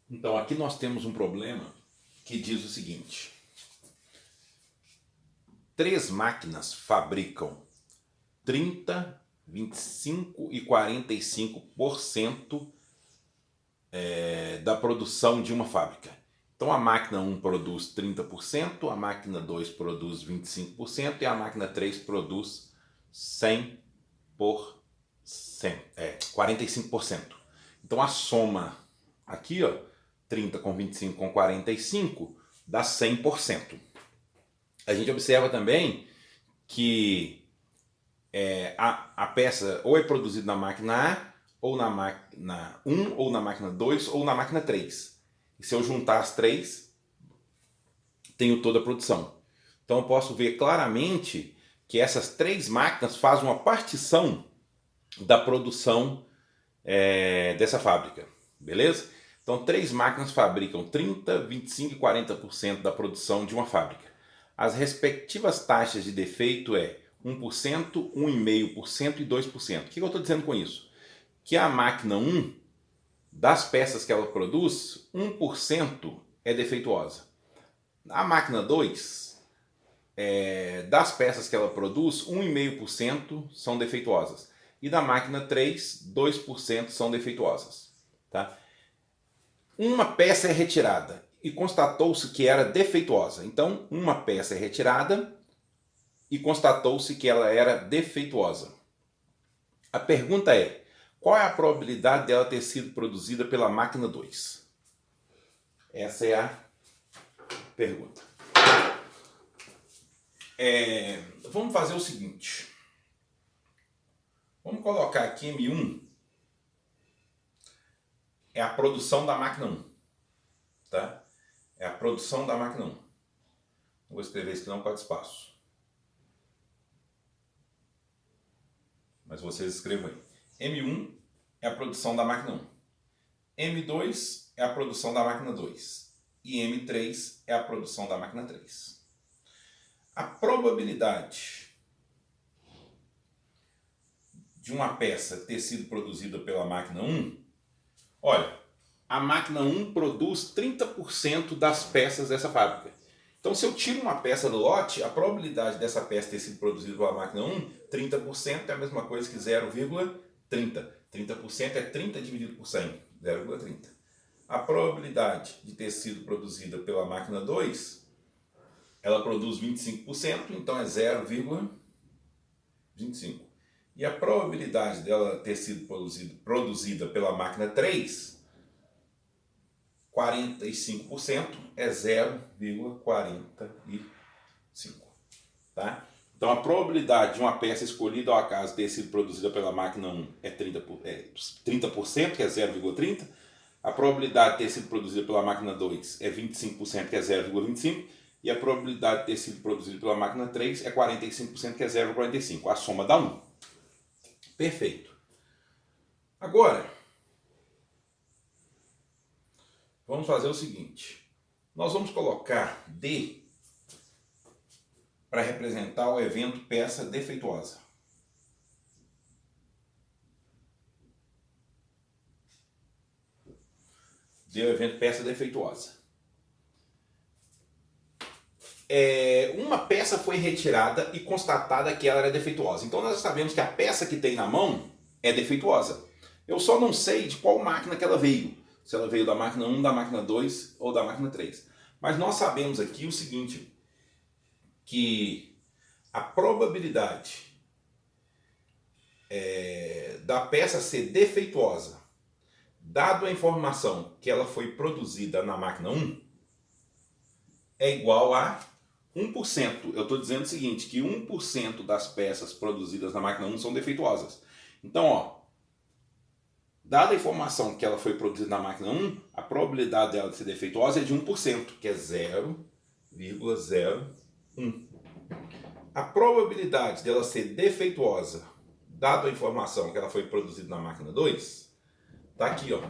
Então aqui nós temos um problema que diz o seguinte: três máquinas fabricam 30, 25 e 45% da produção de uma fábrica. Então a máquina 1 produz 30%, a máquina 2 produz 25% e a máquina 3 produz 45%. Então a soma aqui, ó, 30 com 25 com 45 dá 100%. A gente observa também que a peça ou é produzida na máquina A, ou na máquina 1, ou na máquina 2, ou na máquina 3. E se eu juntar as três, tenho toda a produção. Então eu posso ver claramente que essas três máquinas fazem uma partição da produção dessa fábrica. Beleza? Então três máquinas fabricam 30, 25 e 40% da produção de uma fábrica. As respectivas taxas de defeito é 1%, 1,5% e 2%. O que eu estou dizendo com isso? Que a máquina 1, das peças que ela produz, 1% é defeituosa. A máquina 2, das peças que ela produz, 1,5% são defeituosas. E da máquina 3, 2% são defeituosas. Tá? Uma peça é retirada e constatou-se que era defeituosa. Então, uma peça é retirada e constatou-se que ela era defeituosa. A pergunta é: qual é a probabilidade dela ter sido produzida pela máquina 2? Essa é a pergunta. Vamos fazer o seguinte. Vamos colocar aqui M1 é a produção da máquina 1. Tá? É a produção da máquina 1. Não vou escrever isso aqui não, pode espaço. Mas vocês escrevam aí. M1 é a produção da máquina 1. M2 é a produção da máquina 2. E M3 é a produção da máquina 3. A probabilidade de uma peça ter sido produzida pela máquina 1, olha, a máquina 1 produz 30% das peças dessa fábrica. Então, se eu tiro uma peça do lote, a probabilidade dessa peça ter sido produzida pela máquina 1, 30% é a mesma coisa que 0,30. 30% é 30 dividido por 100, 0,30. A probabilidade de ter sido produzida pela máquina 2, ela produz 25%, então é 0,25. E a probabilidade dela ter sido produzida pela máquina 3, 45%, é 0,45. Tá? Então a probabilidade de uma peça escolhida ao acaso ter sido produzida pela máquina 1 é 30%, que é 0,30. A probabilidade de ter sido produzida pela máquina 2 é 25%, que é 0,25. E a probabilidade de ter sido produzida pela máquina 3 é 45%, que é 0,45. A soma dá 1. Perfeito. Agora, vamos fazer o seguinte. Nós vamos colocar D para representar o evento peça defeituosa. D é o evento peça defeituosa. Uma peça foi retirada e constatada que ela era defeituosa. Então nós sabemos que a peça que tem na mão é defeituosa. Eu só não sei de qual máquina que ela veio. Se ela veio da máquina 1, da máquina 2 ou da máquina 3. Mas nós sabemos aqui o seguinte, que a probabilidade da peça ser defeituosa, dado a informação que ela foi produzida na máquina 1, é igual a 1%. Eu estou dizendo o seguinte, que 1% das peças produzidas na máquina 1 são defeituosas. Então, ó, dada a informação que ela foi produzida na máquina 1, a probabilidade dela de ser defeituosa é de 1%, que é 0,01. A probabilidade dela ser defeituosa, dada a informação que ela foi produzida na máquina 2, está aqui, ó,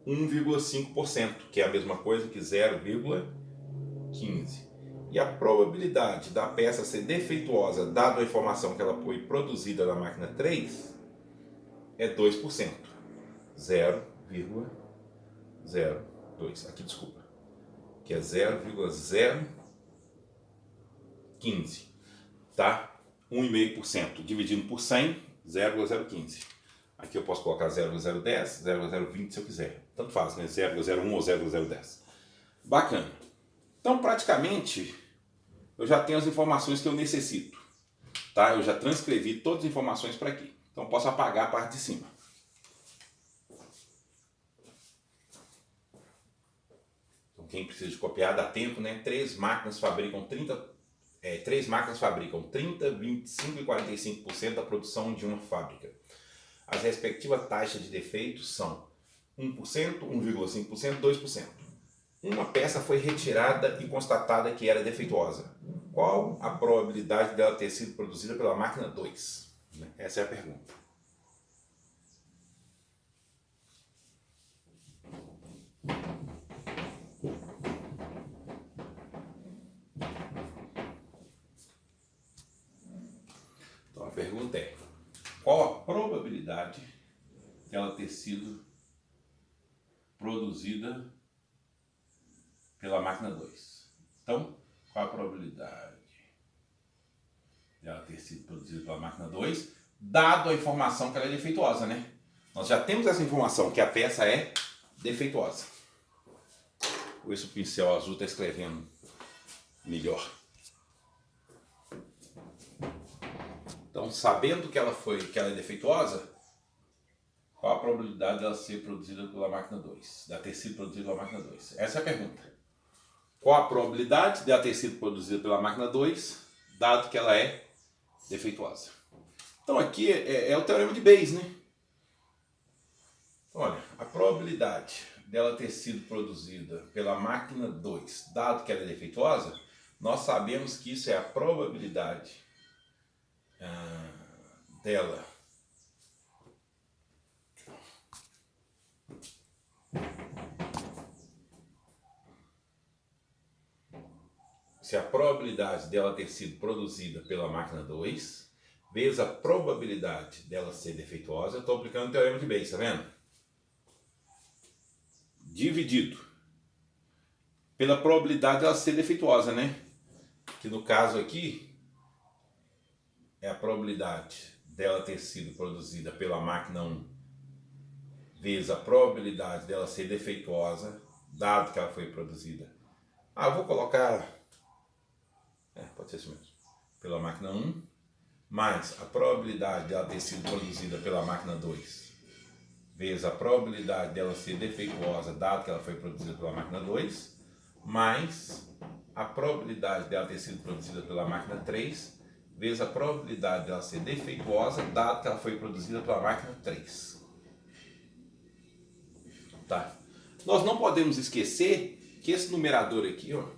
1,5%, que é a mesma coisa que 0,15. E a probabilidade da peça ser defeituosa, dada a informação que ela foi produzida na máquina 3, é 2%, 0,02. 0,02. Aqui, desculpa. Que é 0,015. Tá? 1,5% dividido por 100, 0,015. Aqui eu posso colocar 0,010, 0,020 se eu quiser. Tanto faz, né? 0,01 ou 0,010. Bacana. Então, praticamente, eu já tenho as informações que eu necessito. Tá? Eu já transcrevi todas as informações para aqui. Então, posso apagar a parte de cima. Então, quem precisa de copiar, dá tempo, né? Três máquinas fabricam 30, 25% e 45% da produção de uma fábrica. As respectivas taxas de defeito são 1%, 1,5%, 2%. Uma peça foi retirada e constatada que era defeituosa. Qual a probabilidade dela ter sido produzida pela máquina 2? Essa é a pergunta. Então a pergunta é: qual a probabilidade dela ter sido produzida pela máquina 2? Então, qual a probabilidade dela ter sido produzida pela máquina 2, dado a informação que ela é defeituosa, né? Nós já temos essa informação que a peça é defeituosa. Ou esse pincel azul está escrevendo melhor. Então, sabendo que ela é defeituosa, qual a probabilidade dela ser produzida pela máquina 2? Dela ter sido produzida pela máquina 2? Essa é a pergunta. Qual a probabilidade dela ter sido produzida pela máquina 2, dado que ela é defeituosa? Então aqui é o teorema de Bayes, né? Olha, a probabilidade dela ter sido produzida pela máquina 2, dado que ela é defeituosa, nós sabemos que isso é a probabilidade dela se a probabilidade dela ter sido produzida pela máquina 2 vezes a probabilidade dela ser defeituosa. Eu estou aplicando o teorema de Bayes, tá vendo? Dividido pela probabilidade dela ser defeituosa, né? Que no caso aqui é a probabilidade dela ter sido produzida pela máquina 1 vezes a probabilidade dela ser defeituosa, dado que ela foi produzida. Eu vou colocar... pode ser isso mesmo. Pela máquina 1, mais a probabilidade dela ter sido produzida pela máquina 2, vezes a probabilidade dela ser defeituosa, dado que ela foi produzida pela máquina 2, mais a probabilidade dela ter sido produzida pela máquina 3, vezes a probabilidade dela ser defeituosa, dado que ela foi produzida pela máquina 3. Tá? Nós não podemos esquecer que esse numerador aqui, ó,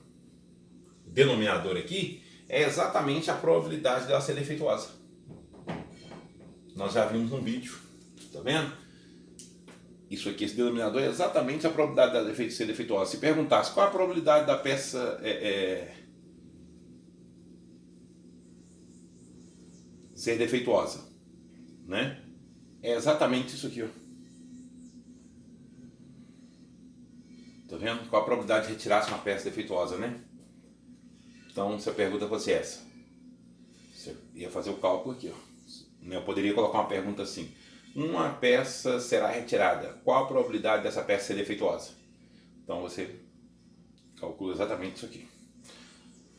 denominador aqui, é exatamente a probabilidade dela ser defeituosa. Nós já vimos no vídeo, tá vendo? Isso aqui, esse denominador é exatamente a probabilidade dela ser defeituosa. Se perguntasse qual a probabilidade da peça ser defeituosa, né? É exatamente isso aqui, ó. Tá vendo? Qual a probabilidade de retirar uma peça defeituosa, né? Então, se a pergunta fosse essa, você ia fazer o cálculo aqui, ó. Eu poderia colocar uma pergunta assim: uma peça será retirada, qual a probabilidade dessa peça ser defeituosa? Então você calcula exatamente isso aqui.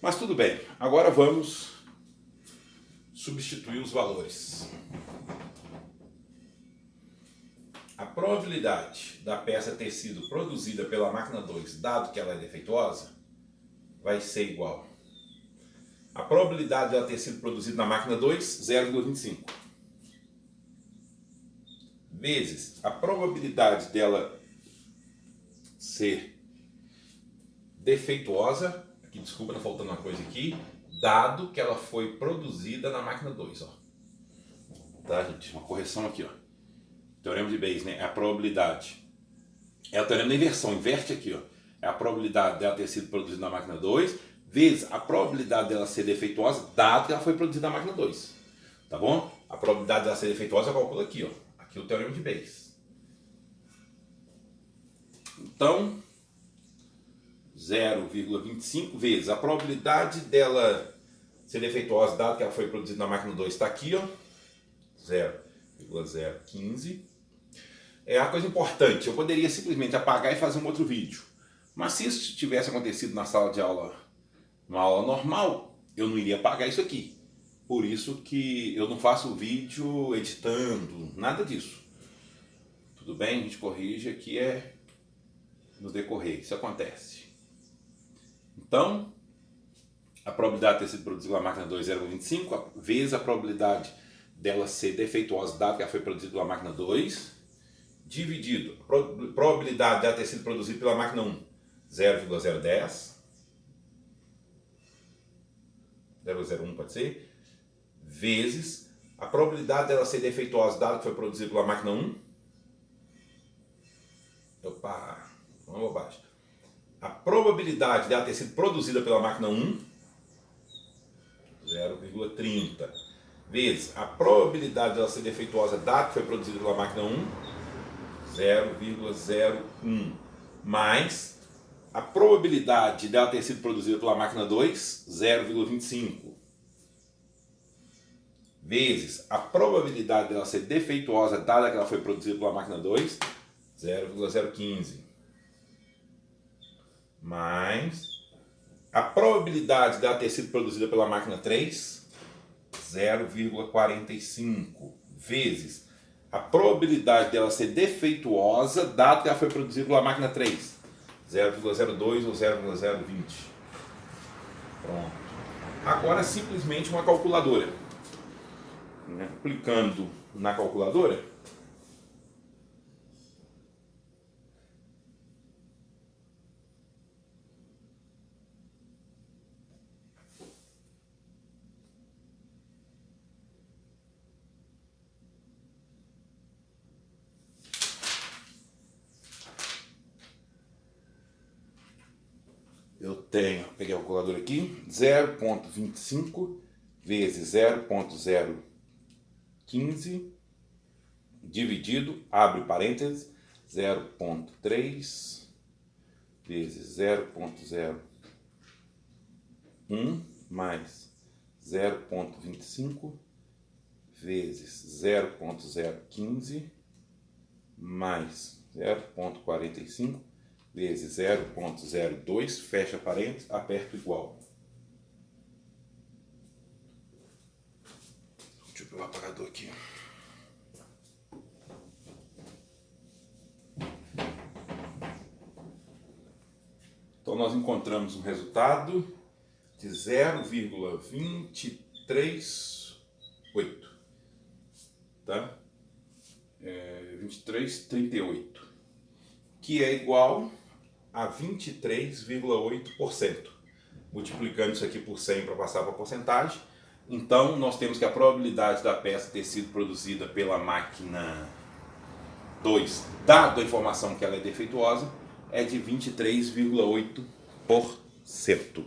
Mas tudo bem, agora vamos substituir os valores. A probabilidade da peça ter sido produzida pela máquina 2, dado que ela é defeituosa, vai ser igual a probabilidade dela ter sido produzida na máquina 2, 0,25, vezes a probabilidade dela ser defeituosa, aqui desculpa, tá faltando uma coisa aqui, dado que ela foi produzida na máquina 2, ó. Tá, gente? Uma correção aqui, ó. Teorema de Bayes, né? É a probabilidade. É o teorema da inversão, inverte aqui, ó. É a probabilidade dela ter sido produzida na máquina 2, vezes a probabilidade dela ser defeituosa, dado que ela foi produzida na máquina 2. Tá bom? A probabilidade dela ser defeituosa eu calculo aqui, ó. Aqui é o teorema de Bayes. Então, Então, 0,25 vezes a probabilidade dela ser defeituosa, dado que ela foi produzida na máquina 2, está aqui, ó, 0,015. É uma coisa importante, eu poderia simplesmente apagar e fazer um outro vídeo. Mas se isso tivesse acontecido na sala de aula, numa aula normal, eu não iria apagar isso aqui. Por isso que eu não faço vídeo editando, nada disso. Tudo bem, a gente corrige aqui no decorrer, isso acontece. Então, a probabilidade de ter sido produzida pela máquina 2 é 0,25 vezes a probabilidade dela ser defeituosa, dado que ela foi produzida pela máquina 2, dividido a probabilidade dela ter sido produzida pela máquina 1, 0,010, 0,01 pode ser, vezes a probabilidade dela ser defeituosa, dado que foi produzida pela máquina 1, opa, uma bobagem, a probabilidade dela ter sido produzida pela máquina 1, 0,30, vezes a probabilidade dela ser defeituosa, dado que foi produzida pela máquina 1, 0,01, mais a probabilidade dela ter sido produzida pela máquina 2, 0,25, vezes a probabilidade dela ser defeituosa, dada que ela foi produzida pela máquina 2, 0,015, mais a probabilidade dela ter sido produzida pela máquina 3, 0,45, vezes a probabilidade dela ser defeituosa, dado que ela foi produzida pela máquina 3, 0,02 ou 0,020. Pronto. Agora simplesmente uma calculadora. Aplicando na calculadora, peguei a calculadora aqui, 0,25 vezes 0,015 dividido, abre parênteses, 0,3 vezes 0,01 mais 0,25 vezes 0,015 mais 0,45 vezes 0,02, fecha parênteses, aperto igual. Deixa eu pegar o apagador aqui. Então nós encontramos um resultado de 0,238, tá? 2338, que é igual a 23,8%. Multiplicando isso aqui por 100 para passar para a porcentagem, então nós temos que a probabilidade da peça ter sido produzida pela máquina 2, dado a informação que ela é defeituosa, é de 23,8%.